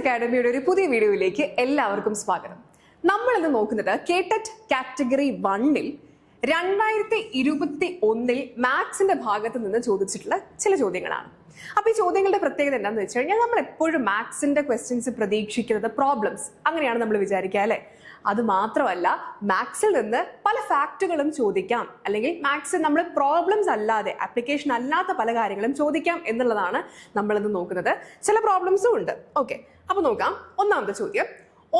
അക്കാഡമിയുടെ ഒരു പുതിയ വീഡിയോയിലേക്ക് എല്ലാവർക്കും സ്വാഗതം. നമ്മൾ ഇന്ന് നോക്കുന്നത് കേട്ടറ്റ് കാറ്റഗറി 1-ൽ 2021 മാത്സിന്റെ ഭാഗത്ത് നിന്ന് ചോദിച്ചിട്ടുള്ള ചില ചോദ്യങ്ങളാണ്. അപ്പൊ ഈ ചോദ്യങ്ങളുടെ പ്രത്യേകത എന്താണെന്ന് വെച്ച് കഴിഞ്ഞാൽ നമ്മൾ എപ്പോഴും മാത്സിന്റെ ക്വസ്റ്റ്യൻസ് പ്രതീക്ഷിക്കുന്നത് പ്രോബ്ലംസ് അങ്ങനെയാണ് നമ്മൾ വിചാരിക്കുക അല്ലെ. അത് മാത്രമല്ല മാത്സിൽ നിന്ന് പല ഫാക്റ്റുകളും ചോദിക്കാം, അല്ലെങ്കിൽ മാത്സിൽ നമ്മൾ പ്രോബ്ലംസ് അല്ലാതെ ആപ്ലിക്കേഷൻ അല്ലാത്ത പല കാര്യങ്ങളും ചോദിക്കാം എന്നുള്ളതാണ് നമ്മളിന്ന് നോക്കുന്നത്. ചില പ്രോബ്ലംസും ഉണ്ട്. ഓക്കെ, അപ്പൊ നോക്കാം. ഒന്നാമത്തെ ചോദ്യം,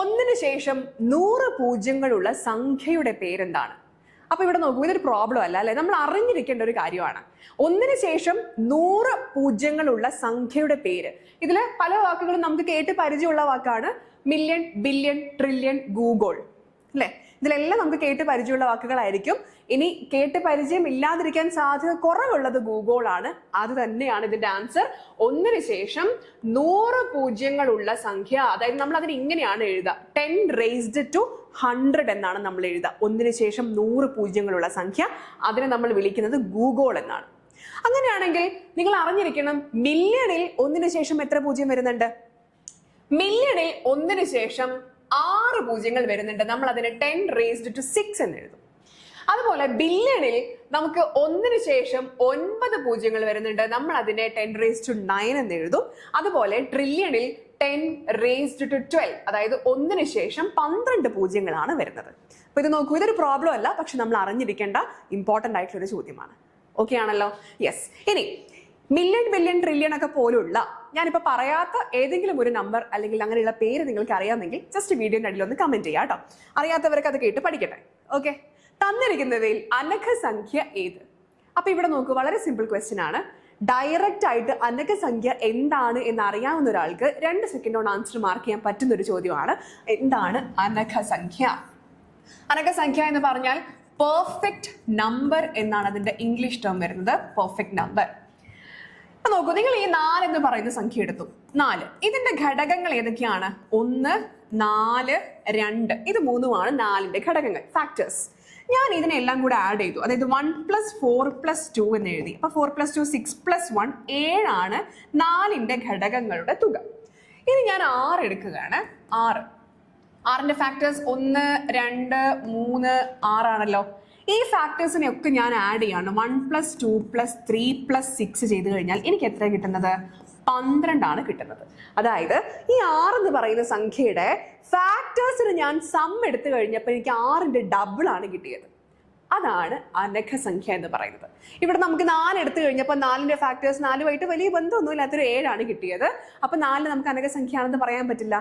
1-ന് ശേഷം 100 പൂജ്യങ്ങളുള്ള സംഖ്യയുടെ പേരെന്താണ്? അപ്പൊ ഇവിടെ നോക്കൂ, ഇതൊരു പ്രോബ്ലം അല്ല അല്ലെ, നമ്മൾ അറിഞ്ഞിരിക്കേണ്ട ഒരു കാര്യമാണ്. 1-ന് ശേഷം 100 പൂജ്യങ്ങളുള്ള സംഖ്യയുടെ പേര്. ഇതില് പല വാക്കുകളും നമുക്ക് കേട്ട് പരിചയമുള്ള വാക്കാണ്. മില്യൺ, ബില്യൺ, ട്രില്യൺ, ഗൂഗിൾ അല്ലെ. ഇതിലെല്ലാം നമുക്ക് കേട്ട് പരിചയമുള്ള വാക്കുകളായിരിക്കും. ഇനി കേട്ട് പരിചയം ഇല്ലാതിരിക്കാൻ സാധ്യത കുറവുള്ളത് ഗൂഗിൾ ആണ്. അത് തന്നെയാണ് ഇതിന്റെ ആൻസർ. 1-ന് ശേഷം 100 പൂജ്യങ്ങളുള്ള സംഖ്യ, അതായത് നമ്മൾ അതിന് ഇങ്ങനെയാണ് എഴുതുക, 10 raised to 100 എന്നാണ് നമ്മൾ എഴുതുക. 1-ന് ശേഷം 100 പൂജ്യങ്ങളുള്ള സംഖ്യ, അതിനെ നമ്മൾ വിളിക്കുന്നത് ഗൂഗിൾ എന്നാണ്. അങ്ങനെയാണെങ്കിൽ നിങ്ങൾ അറിഞ്ഞിരിക്കണം, മില്യണിൽ 1-ന് ശേഷം എത്ര പൂജ്യം വരുന്നുണ്ട്? മില്യണിൽ 1-ന് ശേഷം 6 പൂജ്യങ്ങൾ വരുന്നുണ്ട്. നമ്മൾ അതിനെ 10 raised to 6 എന്ന് എഴുതും. അതുപോലെ ബില്യണിൽ നമുക്ക് 1-ന് ശേഷം 9 പൂജ്യങ്ങൾ വരുന്നുണ്ട്. നമ്മൾ അതിനെ 10 raised to 9 എന്ന് എഴുതും. അതുപോലെ ട്രില്യണിൽ 10 raised to 12, അതായത് 1-ന് ശേഷം 12 പൂജ്യങ്ങളാണ് വരുന്നത്. അപ്പൊ ഇത് നോക്കൂ, ഇതൊരു പ്രോബ്ലം അല്ല, പക്ഷെ നമ്മൾ അറിഞ്ഞിരിക്കേണ്ട ഇമ്പോർട്ടന്റ് ആയിട്ടുള്ള ഒരു ചോദ്യമാണ്. ഓക്കെ ആണല്ലോ? യെസ്. ഇനി മില്യൺ, ബില്യൺ, ട്രില്യൺ ഒക്കെ പോലുള്ള ഞാനിപ്പോ പറയാത്ത ഏതെങ്കിലും ഒരു നമ്പർ അല്ലെങ്കിൽ അങ്ങനെയുള്ള പേര് നിങ്ങൾക്ക് അറിയാമെങ്കിൽ ജസ്റ്റ് വീഡിയോന്റെ അടിയിൽ ഒന്ന് കമന്റ് ചെയ്യാം കേട്ടോ. അറിയാത്തവർക്ക് അത് കേട്ട് പഠിക്കട്ടെ. ഓക്കെ, തന്നിരിക്കുന്നവയിൽ അനഘസംഖ്യ ഏത്? അപ്പൊ ഇവിടെ നോക്കൂ, വളരെ സിമ്പിൾ ക്വസ്റ്റ്യൻ ആണ്. ഡയറക്റ്റ് ആയിട്ട് അനഘസംഖ്യ എന്താണ് എന്ന് അറിയാവുന്ന ഒരാൾക്ക് 2 സെക്കൻഡ് കൊണ്ട് ആൻസർ മാർക്ക് ചെയ്യാൻ പറ്റുന്ന ഒരു ചോദ്യമാണ്. എന്താണ് അനഘസംഖ്യ? അനഘസംഖ്യ എന്ന് പറഞ്ഞാൽ പെർഫെക്റ്റ് നമ്പർ എന്നാണ് അതിന്റെ ഇംഗ്ലീഷ് ടേം വരുന്നത്. Perfect number. നോക്കൂ, നിങ്ങൾ ഈ 4 എന്ന് പറയുന്ന സംഖ്യ എടുത്തു. 4, ഇതിന്റെ ഘടകങ്ങൾ ഏതൊക്കെയാണ്? 1, 4, 2, ഇത് 3 4ന്റെ ഘടകങ്ങൾ, ഫാക്ടേഴ്സ്. ഞാൻ ഇതിനെല്ലാം കൂടെ ആഡ് ചെയ്തു, അതായത് 1 + 4 + 2 എന്ന് എഴുതി. അപ്പൊ 4 + 2 6 + 1 7 ആണ് 4ന്റെ ഘടകങ്ങളുടെ തുക. ഇനി ഞാൻ 6 എടുക്കുകയാണ്. 6ന്റെ ഫാക്ടേഴ്സ് 1, 2, 3, 6 ആണല്ലോ. ഈ ഫാക്ടേഴ്സിനെ ഒക്കെ ഞാൻ ആഡ് ചെയ്യാണ്. 1 + 2 + 3 + 6 ചെയ്ത് കഴിഞ്ഞാൽ എനിക്ക് എത്ര കിട്ടുന്നത്? 12 ആണ് കിട്ടുന്നത്. അതായത് ഈ 6 എന്ന് പറയുന്ന സംഖ്യയുടെ ഫാക്ടേഴ്സിന് ഞാൻ സം എടുത്തു കഴിഞ്ഞപ്പോൾ എനിക്ക് 6ന്റെ ഡബിൾ ആണ് കിട്ടിയത്. അതാണ് അനഘസംഖ്യ എന്ന് പറയുന്നത്. ഇവിടെ നമുക്ക് 4 എടുത്തു കഴിഞ്ഞപ്പോൾ 4ന്റെ ഫാക്ടേഴ്സ് 4 വലിയ ബന്ധമൊന്നും ഇല്ലാത്തൊരു 7 ആണ് കിട്ടിയത്. അപ്പൊ 4 നമുക്ക് അനഘസംഖ്യ ആണെന്ന് പറയാൻ പറ്റില്ല.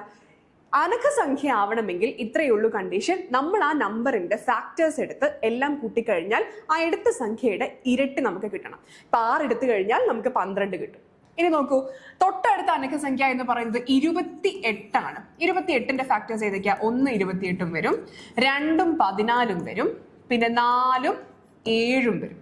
അനഘസംഖ്യ ആവണമെങ്കിൽ ഇത്രയേ ഉള്ളൂ കണ്ടീഷൻ. നമ്മൾ ആ നമ്പറിന്റെ ഫാക്ടേഴ്സ് എടുത്ത് എല്ലാം കൂട്ടിക്കഴിഞ്ഞാൽ ആ എടുത്ത സംഖ്യയുടെ ഇരട്ടി നമുക്ക് കിട്ടണം. ഇപ്പൊ 6 എടുത്തു കഴിഞ്ഞാൽ നമുക്ക് 12 കിട്ടും. ഇനി നോക്കൂ, തൊട്ടടുത്ത അനഘസംഖ്യ എന്ന് പറയുന്നത് 28 ആണ്. 28ന്റെ ഫാക്ടേഴ്സ് ഏതൊക്കെയാ? 1 28 വരും, 2 14 വരും, പിന്നെ 4 7 വരും.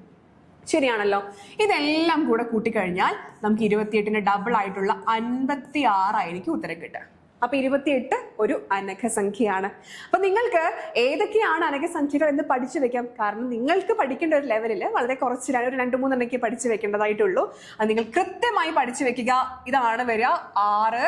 ശരിയാണല്ലോ? ഇതെല്ലാം കൂടെ കൂട്ടിക്കഴിഞ്ഞാൽ നമുക്ക് 28ന്റെ ഡബിൾ ആയിട്ടുള്ള 56 ആയിരിക്കും ഉത്തരം കിട്ടുക. അപ്പൊ 28 ഒരു അനഘസംഖ്യയാണ്. അപ്പൊ നിങ്ങൾക്ക് ഏതൊക്കെയാണ് അനഘസംഖ്യകൾ എന്ന് പഠിച്ചു വെക്കാം. കാരണം നിങ്ങൾക്ക് പഠിക്കേണ്ട ഒരു ലെവലിൽ വളരെ കുറച്ചിലാണ്, ഒരു 2-3 എണ്ണയ്ക്ക് പഠിച്ചു വെക്കേണ്ടതായിട്ടുള്ളൂ. അത് നിങ്ങൾ കൃത്യമായി പഠിച്ചു വെക്കുക. ഇതാണ് വരിക 6,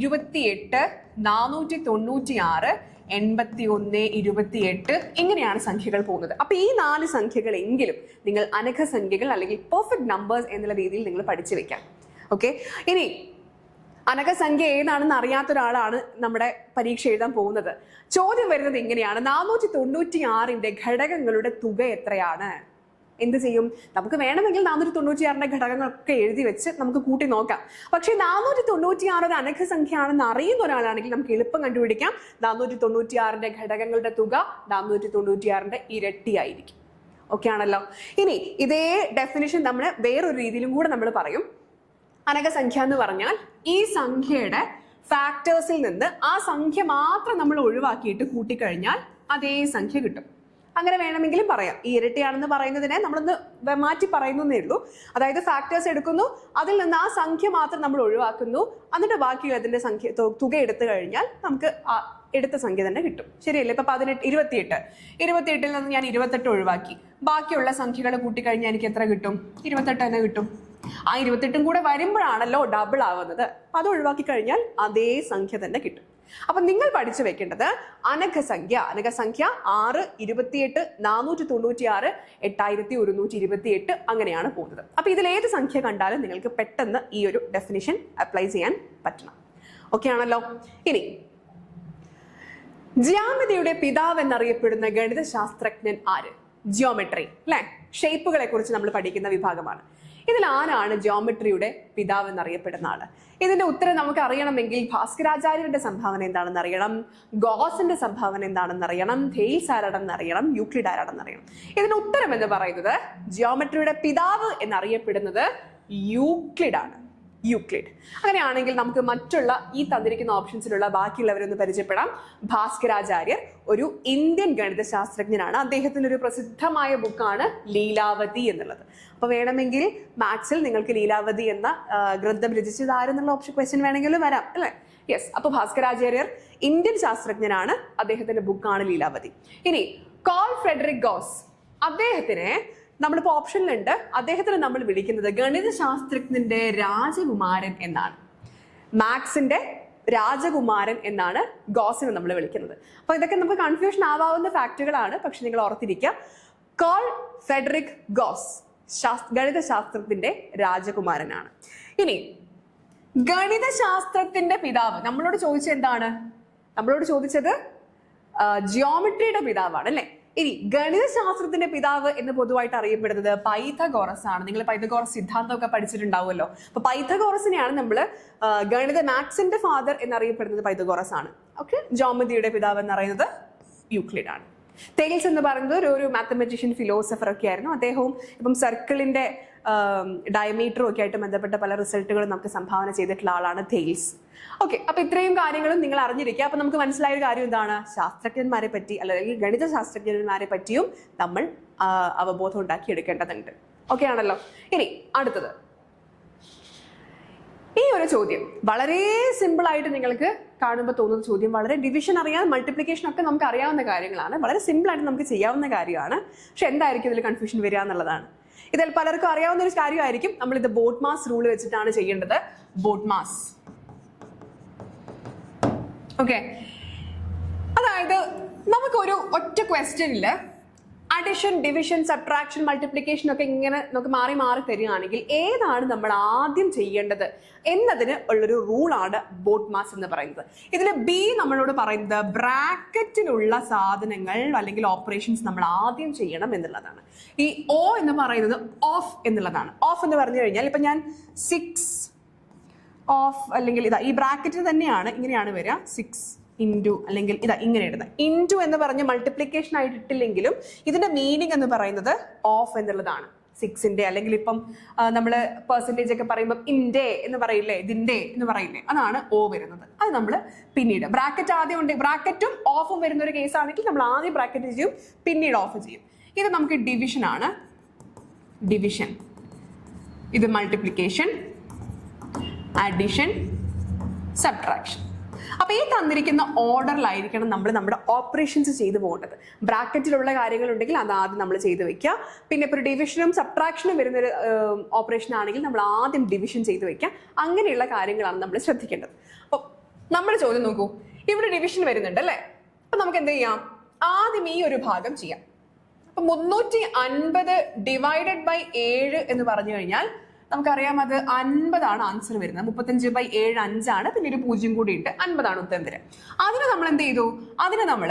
28, 496, 81, 28, ഇങ്ങനെയാണ് സംഖ്യകൾ പോകുന്നത്. അപ്പൊ ഈ 4 സംഖ്യകളെങ്കിലും നിങ്ങൾ അനഘസംഖ്യകൾ അല്ലെങ്കിൽ പെർഫെക്റ്റ് നമ്പേഴ്സ് എന്നുള്ള രീതിയിൽ നിങ്ങൾ പഠിച്ചു വെക്കാം. ഓക്കെ, ഇനി അനഘസംഖ്യ ഏതാണെന്ന് അറിയാത്ത ഒരാളാണ് നമ്മുടെ പരീക്ഷ എഴുതാൻ പോകുന്നത്. ചോദ്യം വരുന്നത് ഇങ്ങനെയാണ്: 496ന്റെ ഘടകങ്ങളുടെ തുക എത്രയാണ്? എന്ത് ചെയ്യും? നമുക്ക് വേണമെങ്കിൽ 496ന്റെ ഘടകങ്ങളൊക്കെ എഴുതി വെച്ച് നമുക്ക് കൂട്ടി നോക്കാം. പക്ഷെ 496 ഒരു അനഘസംഖ്യ ആണെന്ന് അറിയുന്ന ഒരാളാണെങ്കിൽ നമുക്ക് എളുപ്പം കണ്ടുപിടിക്കാം. 496ന്റെ ഘടകങ്ങളുടെ തുക 496ന്റെ ഇരട്ടിയായിരിക്കും. ഓക്കെ ആണല്ലോ? ഇനി ഇതേ ഡെഫിനിഷൻ നമ്മൾ വേറൊരു രീതിയിലും കൂടെ നമ്മൾ പറയും. അനഘസംഖ്യ എന്ന് പറഞ്ഞാൽ ഈ സംഖ്യയുടെ ഫാക്ടേഴ്സിൽ നിന്ന് ആ സംഖ്യ മാത്രം നമ്മൾ ഒഴിവാക്കിയിട്ട് കൂട്ടിക്കഴിഞ്ഞാൽ അതേ സംഖ്യ കിട്ടും. അങ്ങനെ വേണമെങ്കിലും പറയാം. ഈ ഇരട്ടിയാണെന്ന് പറയുന്നതിനെ നമ്മളൊന്ന് മാറ്റി പറയുന്നേ ഉള്ളൂ. അതായത് ഫാക്ടേഴ്സ് എടുക്കുന്നു, അതിൽ നിന്ന് ആ സംഖ്യ മാത്രം നമ്മൾ ഒഴിവാക്കുന്നു, എന്നിട്ട് ബാക്കിയുള്ളതിന്റെ സംഖ്യ തുക എടുത്തു കഴിഞ്ഞാൽ നമുക്ക് എടുത്ത സംഖ്യ തന്നെ കിട്ടും. ശരിയല്ലേ? ഇപ്പൊ 28ൽ നിന്ന് ഞാൻ 28 ഒഴിവാക്കി, ബാക്കിയുള്ള സംഖ്യകൾ കൂട്ടിക്കഴിഞ്ഞാൽ എനിക്ക് എത്ര കിട്ടും? 28 തന്നെ കിട്ടും. ആ 28 കൂടെ വരുമ്പോഴാണല്ലോ ഡബിൾ ആവുന്നത്. അത് ഒഴിവാക്കി കഴിഞ്ഞാൽ അതേ സംഖ്യ തന്നെ കിട്ടും. അപ്പൊ നിങ്ങൾ പഠിച്ചു വെക്കേണ്ടത് അനഘസംഖ്യ 6, 28, 496, 8128 അങ്ങനെയാണ് പോകുന്നത്. അപ്പൊ ഇതിൽ ഏത് സംഖ്യ കണ്ടാലും നിങ്ങൾക്ക് പെട്ടെന്ന് ഈ ഒരു ഡെഫിനിഷൻ അപ്ലൈ ചെയ്യാൻ പറ്റണം. ഓക്കെ ആണല്ലോ? ഇനി ജ്യാമിതിയുടെ പിതാവ് എന്നറിയപ്പെടുന്ന ഗണിത ശാസ്ത്രജ്ഞൻ ആര്? ജിയോമെട്രി അല്ലെ, ഷേപ്പുകളെ കുറിച്ച് നമ്മൾ പഠിക്കുന്ന വിഭാഗമാണ്. ഇതിൽ ആരാണ് ജിയോമെട്രിയുടെ പിതാവ് എന്നറിയപ്പെടുന്ന ആള്? ഇതിന്റെ ഉത്തരം നമുക്ക് അറിയണമെങ്കിൽ ഭാസ്കരാചാര്യരുടെ സംഭാവന എന്താണെന്ന് അറിയണം, ഗോസിന്റെ സംഭാവന എന്താണെന്ന് അറിയണം, തെയിൽസ് ആരാണെന്ന് അറിയണം, യൂക്ലിഡ് ആരാണെന്ന് അറിയണം. ഇതിന്റെ ഉത്തരം എന്ന് പറയുന്നത് ജിയോമെട്രിയുടെ പിതാവ് എന്നറിയപ്പെടുന്നത് യൂക്ലിഡ് ആണ്. യൂക്ലിഡ്. അങ്ങനെയാണെങ്കിൽ നമുക്ക് മറ്റുള്ള ഈ തന്നിരിക്കുന്ന ഓപ്ഷൻസിലുള്ള ബാക്കിയുള്ളവരൊന്ന് പരിചയപ്പെടാം. ഭാസ്കരാചാര്യർ ഒരു ഇന്ത്യൻ ഗണിത ശാസ്ത്രജ്ഞനാണ്. അദ്ദേഹത്തിന്റെ ഒരു പ്രസിദ്ധമായ ബുക്കാണ് ലീലാവതി എന്നുള്ളത്. അപ്പൊ വേണമെങ്കിൽ മാത്സിൽ നിങ്ങൾക്ക് ലീലാവതി എന്ന ഗ്രന്ഥം രചിച്ചത് ആരെന്നുള്ള ഓപ്ഷൻ ക്വസ്റ്റ്യൻ വേണമെങ്കിലും വരാം അല്ലെ? യെസ്. അപ്പൊ ഭാസ്കരാചാര്യർ ഇന്ത്യൻ ശാസ്ത്രജ്ഞനാണ്, അദ്ദേഹത്തിന്റെ ബുക്കാണ് ലീലാവതി. ഇനി കാൾ ഫ്രെഡറിക് ഗോസ്, അദ്ദേഹത്തിനെ നമ്മളിപ്പോ ഓപ്ഷനിലുണ്ട്, അദ്ദേഹത്തിന് നമ്മൾ വിളിക്കുന്നത് ഗണിത ശാസ്ത്രജ്ഞന്റെ രാജകുമാരൻ എന്നാണ്. മാത്സിന്റെ രാജകുമാരൻ എന്നാണ് ഗോസിനെ നമ്മൾ വിളിക്കുന്നത്. അപ്പൊ ഇതൊക്കെ നമുക്ക് കൺഫ്യൂഷൻ ആവാവുന്ന ഫാക്ടുകളാണ്, പക്ഷെ നിങ്ങൾ ഓർത്തിരിക്കുക, കാൾ ഫ്രെഡറിക് ഗോസ് ഗണിത ശാസ്ത്രത്തിന്റെ രാജകുമാരനാണ്. ഇനി ഗണിത ശാസ്ത്രത്തിന്റെ പിതാവ് നമ്മളോട് ചോദിച്ചത് എന്താണ്? നമ്മളോട് ചോദിച്ചത് ജിയോമെട്രിയുടെ പിതാവാണ് അല്ലെ? ഇനി ഗണിത ശാസ്ത്രത്തിന്റെ പിതാവ് എന്ന് പൊതുവായിട്ട് അറിയപ്പെടുന്നത് പൈതഗോറസ് ആണ്. നിങ്ങൾ പൈതഗോറസ് സിദ്ധാന്തമൊക്കെ പഠിച്ചിട്ടുണ്ടാവുമല്ലോ. അപ്പൊ പൈതഗോറസിനെയാണ് നമ്മൾ ഗണിത മാത്സിന്റെ ഫാദർ എന്നറിയപ്പെടുന്നത് പൈതഗോറസ് ആണ്. ഓക്കെ. ജ്യോമെട്രിയുടെ പിതാവ് എന്ന് പറയുന്നത് യൂക്ലിഡ് ആണ്. തെയിൽസ് എന്ന് പറയുന്നത് ഒരു മാത്തമെറ്റീഷ്യൻ ഫിലോസഫർ ഒക്കെ ആയിരുന്നു. അദ്ദേഹവും ഇപ്പം സർക്കിളിന്റെ ഡയമീറ്ററും ഒക്കെ ആയിട്ട് ബന്ധപ്പെട്ട പല റിസൾട്ടുകളും നമുക്ക് സംഭാവന ചെയ്തിട്ടുള്ള ആളാണ് തെയിൽസ്. ഓക്കെ. അപ്പൊ ഇത്രയും കാര്യങ്ങളും നിങ്ങൾ അറിഞ്ഞിരിക്കുക. അപ്പൊ നമുക്ക് മനസ്സിലായ ഒരു കാര്യം എന്താണ്? ശാസ്ത്രജ്ഞന്മാരെ പറ്റി അല്ലെങ്കിൽ ഗണിത ശാസ്ത്രജ്ഞന്മാരെ പറ്റിയും നമ്മൾ അവബോധം ഉണ്ടാക്കിയെടുക്കേണ്ടതുണ്ട്. ഓക്കെ ആണല്ലോ? ഇനി അടുത്തത് ഈ ഒരു ചോദ്യം വളരെ സിമ്പിൾ ആയിട്ട് നിങ്ങൾക്ക് കാണുമ്പോൾ തോന്നുന്ന ചോദ്യം. വളരെ ഡിവിഷൻ അറിയാം, മൾട്ടിപ്ലിക്കേഷൻ ഒക്കെ നമുക്ക് അറിയാവുന്ന കാര്യങ്ങളാണ്, വളരെ സിമ്പിൾ ആയിട്ട് നമുക്ക് ചെയ്യാവുന്ന കാര്യമാണ്. പക്ഷെ എന്തായിരിക്കും ഇതിൽ കൺഫ്യൂഷൻ വരിക എന്നുള്ളതാണ്. ഇതിൽ പലർക്കും അറിയാവുന്ന ഒരു കാര്യമായിരിക്കും. നമ്മൾ ഇത് ബോട്ട്മാസ് റൂൾ വെച്ചിട്ടാണ് ചെയ്യേണ്ടത്. ബോട്ട്മാസ്. ഓക്കെ. അതായത് നമുക്കൊരു ഒറ്റ ക്വസ്റ്റ്യനില് അഡിഷൻ, ഡിവിഷൻ, സബ്ട്രാക്ഷൻ, മൾട്ടിപ്ലിക്കേഷൻ ഒക്കെ ഇങ്ങനെ നമുക്ക് മാറി മാറി തരികയാണെങ്കിൽ ഏതാണ് നമ്മൾ ആദ്യം ചെയ്യേണ്ടത് എന്നതിന് ഉള്ളൊരു റൂളാണ് ബോട്ട്മാസ് എന്ന് പറയുന്നത്. ഇതിൽ ബി നമ്മളോട് പറയുന്നത് ബ്രാക്കറ്റിലുള്ള സാധനങ്ങൾ അല്ലെങ്കിൽ ഓപ്പറേഷൻസ് നമ്മൾ ആദ്യം ചെയ്യണം എന്നുള്ളതാണ്. ഈ ഒ എന്ന് പറയുന്നത് ഓഫ് എന്നുള്ളതാണ്. ഓഫ് എന്ന് പറഞ്ഞു കഴിഞ്ഞാൽ ഇപ്പൊ ഞാൻ 6 ഓഫ് അല്ലെങ്കിൽ ഇതാ ഈ ബ്രാക്കറ്റിൽ തന്നെയാണ് ഇങ്ങനെയാണ് വരിക. 6 ഇൻറ്റു അല്ലെങ്കിൽ ഇതാ ഇങ്ങനെ ഇടുന്നത്. ഇൻറ്റു എന്ന് പറഞ്ഞ് മൾട്ടിപ്ലിക്കേഷൻ ആയിട്ട് ഇട്ടില്ലെങ്കിലും ഇതിന്റെ മീനിങ് എന്ന് പറയുന്നത് ഓഫ് എന്നുള്ളതാണ്. 6ന്റെ അല്ലെങ്കിൽ ഇപ്പം നമ്മൾ പെർസെൻറ്റേജ് ഒക്കെ പറയുമ്പോൾ ഇൻഡേ എന്ന് പറയില്ലേ, ഇതിന്റെ എന്ന് പറയില്ലേ, അതാണ് ഓ വരുന്നത്. അത് നമ്മൾ പിന്നീട് ബ്രാക്കറ്റ് ആദ്യം ഉണ്ട്, ബ്രാക്കറ്റും ഓഫും വരുന്ന ഒരു കേസ് ആണെങ്കിൽ നമ്മൾ ആദ്യം ബ്രാക്കറ്റ് ചെയ്യും, പിന്നീട് ഓഫ് ചെയ്യും. ഇത് നമുക്ക് ഡിവിഷൻ ആണ്. ഡിവിഷൻ. ഇത് മൾട്ടിപ്ലിക്കേഷൻ, അഡിഷൻ, സബ്ട്രാക്ഷൻ. അപ്പൊ ഈ തന്നിരിക്കുന്ന ഓർഡറിലായിരിക്കണം നമ്മൾ നമ്മുടെ ഓപ്പറേഷൻസ് ചെയ്തു പോകേണ്ടത്. ബ്രാക്കറ്റിലുള്ള കാര്യങ്ങൾ ഉണ്ടെങ്കിൽ അത് ആദ്യം നമ്മൾ ചെയ്ത് വെക്കുക. പിന്നെ ഇപ്പോൾ ഡിവിഷനും സബ്ട്രാക്ഷനും വരുന്നൊരു ഓപ്പറേഷൻ ആണെങ്കിൽ നമ്മൾ ആദ്യം ഡിവിഷൻ ചെയ്ത് വെക്കുക. അങ്ങനെയുള്ള കാര്യങ്ങളാണ് നമ്മൾ ശ്രദ്ധിക്കേണ്ടത്. അപ്പോൾ നമ്മൾ ചോദ്യം നോക്കൂ, ഇവിടെ ഡിവിഷൻ വരുന്നുണ്ട് അല്ലേ? അപ്പൊ നമുക്ക് എന്ത് ചെയ്യാം? ആദ്യം ഈ ഒരു ഭാഗം ചെയ്യാം. അപ്പൊ 350 ഡിവൈഡഡ് ബൈ 7 എന്ന് പറഞ്ഞു കഴിഞ്ഞാൽ നമുക്കറിയാം അത് 50 ആണ് ആൻസർ വരുന്നത്. 35/7 5 ആണ്, പിന്നെ ഒരു 0 കൂടി ഉണ്ട്, 50 ആണ് ഉത്തരം തരാം. അതിന് നമ്മൾ എന്ത് ചെയ്തു? അതിന് നമ്മൾ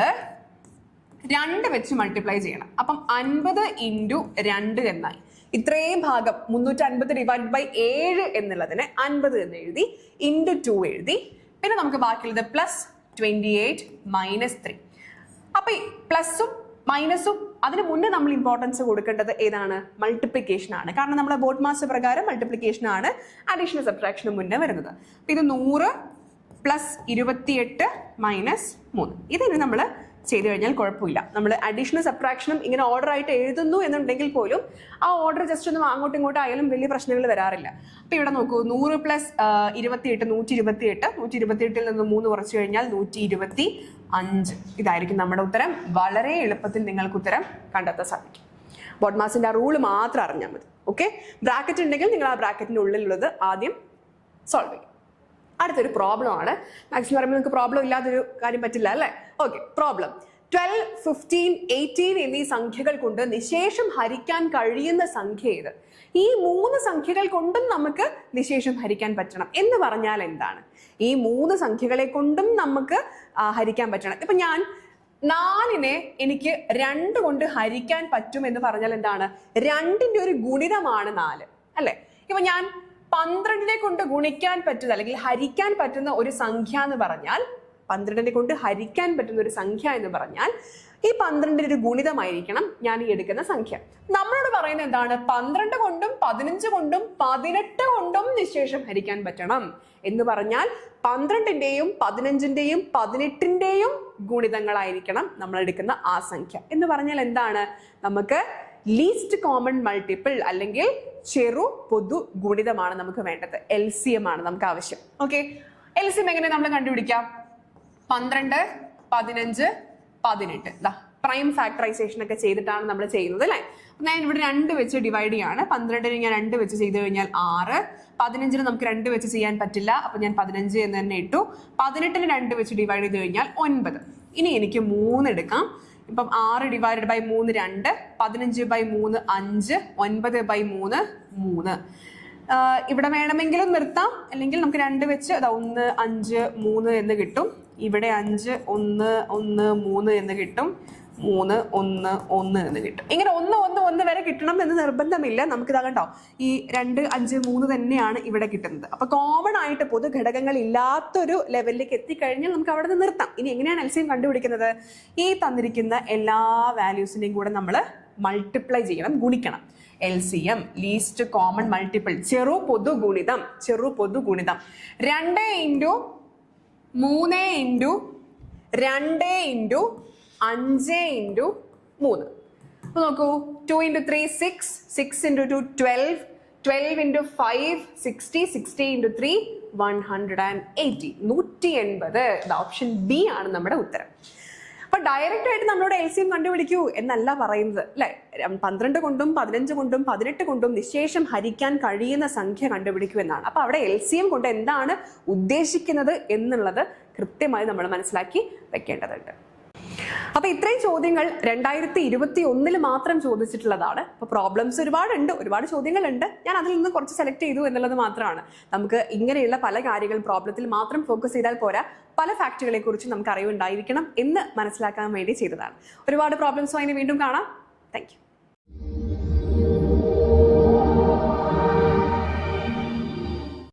2 വെച്ച് മൾട്ടിപ്ലൈ ചെയ്യണം. അപ്പം 50 ഇൻറ്റു 2 എന്നായി. ഇത്രയും ഭാഗം 350 ഡിവൈഡ് ബൈ 7 എന്നുള്ളതിന് 50 എന്ന് എഴുതി, ഇൻറ്റു 2 എഴുതി. പിന്നെ നമുക്ക് ബാക്കിയുള്ളത് പ്ലസ് 28 മൈനസ് 3. അപ്പൊ ഈ പ്ലസും മൈനസും അതിന് മുന്നേ നമ്മൾ ഇമ്പോർട്ടൻസ് കൊടുക്കേണ്ടത് ഏതാണ്? മൾട്ടിപ്ലിക്കേഷൻ ആണ്. കാരണം നമ്മുടെ ബോട്ട് മാസ്റ്റർ പ്രകാരം മൾട്ടിപ്ലിക്കേഷൻ ആണ് അഡീഷണൽ സബ്ട്രാക്ഷന് മുന്നേ വരുന്നത്. അപ്പൊ ഇത് 100 പ്ലസ് 28 മൈനസ് 3. ഇതിന് നമ്മൾ ചെയ്തു കഴിഞ്ഞാൽ കുഴപ്പമില്ല. നമ്മൾ അഡീഷണൽ സബ്ട്രാക്ഷനും ഇങ്ങനെ ഓർഡർ ആയിട്ട് എഴുതുന്നു എന്നുണ്ടെങ്കിൽ പോലും ആ ഓർഡർ ജസ്റ്റ് ഒന്ന് അങ്ങോട്ടും ഇങ്ങോട്ടും ആയാലും വലിയ പ്രശ്നങ്ങൾ വരാറില്ല. അപ്പൊ ഇവിടെ നോക്കൂ, 100 പ്ലസ് 28 128. 128ൽ നിന്ന് 3 കുറച്ചു കഴിഞ്ഞാൽ 125. ഇതായിരിക്കും നമ്മുടെ ഉത്തരം. വളരെ എളുപ്പത്തിൽ നിങ്ങൾക്ക് ഉത്തരം കണ്ടെത്താൻ സാധിക്കും. ബോട്ട്മാസിന്റെ ആ റൂള് മാത്രം അറിഞ്ഞാൽ മതി. ഓക്കെ, ബ്രാക്കറ്റ് ഉണ്ടെങ്കിൽ നിങ്ങൾ ആ ബ്രാക്കറ്റിന്റെ ഉള്ളിലുള്ളത് ആദ്യം സോൾവ് ചെയ്യും. അടുത്തൊരു പ്രോബ്ലം ആണ്. മാക്സിമം പറയുമ്പോൾ നിങ്ങൾക്ക് പ്രോബ്ലം ഇല്ലാതൊരു കാര്യം പറ്റില്ല അല്ലേ? ഓക്കെ, പ്രോബ്ലം 12, 15, 18 എന്നീ സംഖ്യകൾ കൊണ്ട് നിശേഷം ഹരിക്കാൻ കഴിയുന്ന സംഖ്യ ഏത്? ഈ 3 സംഖ്യകൾ കൊണ്ടും നമുക്ക് നിശേഷം ഹരിക്കാൻ പറ്റണം എന്ന് പറഞ്ഞാൽ എന്താണ്? ഈ 3 സംഖ്യകളെ കൊണ്ടും നമുക്ക് ഹരിക്കാൻ പറ്റണം. ഇപ്പൊ ഞാൻ 4നെ എനിക്ക് 2 കൊണ്ട് ഹരിക്കാൻ പറ്റും എന്ന് പറഞ്ഞാൽ എന്താണ്? 2ന്റെ ഒരു ഗുണിതമാണ് 4 അല്ലെ? ഇപ്പൊ ഞാൻ 12നെ കൊണ്ട് ഗുണിക്കാൻ പറ്റുന്ന അല്ലെങ്കിൽ ഹരിക്കാൻ പറ്റുന്ന ഒരു സംഖ്യ എന്ന് പറഞ്ഞാൽ 12നെ കൊണ്ട് ഹരിക്കാൻ പറ്റുന്ന ഒരു സംഖ്യ എന്ന് പറഞ്ഞാൽ ഈ 12ന്റെ ഒരു ഗുണിതമായിരിക്കണം ഞാൻ ഈ എടുക്കുന്ന സംഖ്യ. നമ്മളോട് പറയുന്നത് എന്താണ്? 12 കൊണ്ടും 15 കൊണ്ടും 18 കൊണ്ടും നിശേഷം ഹരിക്കാൻ പറ്റണം എന്ന് പറഞ്ഞാൽ 12ന്റെയും 15ന്റെയും 18ന്റെയും ഗുണിതങ്ങളായിരിക്കണം നമ്മൾ എടുക്കുന്ന ആ സംഖ്യ. എന്ന് പറഞ്ഞാൽ എന്താണ്? നമുക്ക് ലീസ്റ്റ് കോമൺ മൾട്ടിപ്പിൾ അല്ലെങ്കിൽ ചെറു പൊതു ഗുണിതമാണ് നമുക്ക് വേണ്ടത്. LCM ആണ് നമുക്ക് ആവശ്യം. ഓക്കെ, LCM എങ്ങനെ നമ്മൾ കണ്ടുപിടിക്കാം? 12, 15, 18 പ്രൈം ഫാക്ടറൈസേഷൻ ഒക്കെ ചെയ്തിട്ടാണ് നമ്മൾ ചെയ്യുന്നത് അല്ലെ? ഞാൻ ഇവിടെ 2 വെച്ച് ഡിവൈഡ് ചെയ്യാണ്. 12ന് ഞാൻ 2 വെച്ച് ചെയ്ത് കഴിഞ്ഞാൽ 6, 15ന് നമുക്ക് 2 വെച്ച് ചെയ്യാൻ പറ്റില്ല, അപ്പൊ ഞാൻ 15 എന്ന് തന്നെ ഇട്ടു. 18ന് 2 വെച്ച് ഡിവൈഡ് ചെയ്ത് കഴിഞ്ഞാൽ 9. ഇനി എനിക്ക് 3 എടുക്കാം. ഇപ്പം 6 ഡിവൈഡഡ് ബൈ 3 2, 15 ബൈ 3 5, 9 ബൈ 3 3. ഇവിടെ വേണമെങ്കിലും നിർത്താം, അല്ലെങ്കിൽ നമുക്ക് 2 വെച്ച് 1, 5, 3 എന്ന് കിട്ടും. ഇവിടെ 5, 1, 1, 3 എന്ന് കിട്ടും. 3, 1, 1 എന്ന് കിട്ടും. ഇങ്ങനെ 1, 1, 1 വരെ കിട്ടണം എന്ന് നിർബന്ധമില്ല. നമുക്കിതാ കണ്ടോ, ഈ 2, 5, 3 തന്നെയാണ് ഇവിടെ കിട്ടുന്നത്. അപ്പൊ കോമൺ ആയിട്ട് പൊതു ഘടകങ്ങൾ ഇല്ലാത്തൊരു ലെവലിലേക്ക് എത്തിക്കഴിഞ്ഞാൽ നമുക്ക് അവിടെ നിന്ന് നിർത്താം. ഇനി എങ്ങനെയാണ് LCM കണ്ടുപിടിക്കുന്നത്? ഈ തന്നിരിക്കുന്ന എല്ലാ വാല്യൂസിന്റെയും കൂടെ നമ്മൾ മൾട്ടിപ്ലൈ ചെയ്യണം, ഗുണിക്കണം. LCM ലീസ്റ്റ് കോമൺ മൾട്ടിപ്പിൾ, ചെറു പൊതു ഗുണിതം. 2 ഇൻറ്റു 3 ഇൻറ്റു 2 ഇൻറ്റു 5 ഇൻറ്റു 3. അപ്പൊ നോക്കൂ, 2 into 3 6, 6 into 2 12, 12 into 5 60, 60 into 3 180. 180. Option B ആണ് നമ്മുടെ ഉത്തരം. അപ്പൊ ഡയറക്റ്റ് ആയിട്ട് നമ്മളോട് LCM കണ്ടുപിടിക്കൂ എന്നല്ല പറയുന്നത് അല്ലെ? 12 കൊണ്ടും 15 കൊണ്ടും 18 കൊണ്ടും നിശേഷം ഹരിക്കാൻ കഴിയുന്ന സംഖ്യ കണ്ടുപിടിക്കൂ എന്നാണ്. അപ്പൊ അവിടെ LCM കൊണ്ട് എന്താണ് ഉദ്ദേശിക്കുന്നത് എന്നുള്ളത് കൃത്യമായി നമ്മൾ മനസ്സിലാക്കി വെക്കേണ്ടതുണ്ട്. അപ്പൊ ഇത്രയും ചോദ്യങ്ങൾ 2021 മാത്രം ചോദിച്ചിട്ടുള്ളതാണ്. അപ്പൊ പ്രോബ്ലംസ് ഒരുപാട് ചോദ്യങ്ങളുണ്ട്. ഞാൻ അതിൽ നിന്ന് കുറച്ച് സെലക്ട് ചെയ്തു എന്നുള്ളത് മാത്രമാണ്. നമുക്ക് ഇങ്ങനെയുള്ള പല കാര്യങ്ങളും പ്രോബ്ലത്തിൽ മാത്രം ഫോക്കസ് ചെയ്താൽ പോരാ, പല ഫാക്റ്റുകളെ കുറിച്ച് നമുക്ക് അറിവുണ്ടായിരിക്കണം എന്ന് മനസ്സിലാക്കാൻ വേണ്ടി ചെയ്തതാണ്. ഒരുപാട് പ്രോബ്ലംസുമായി വീണ്ടും കാണാം. Thank you.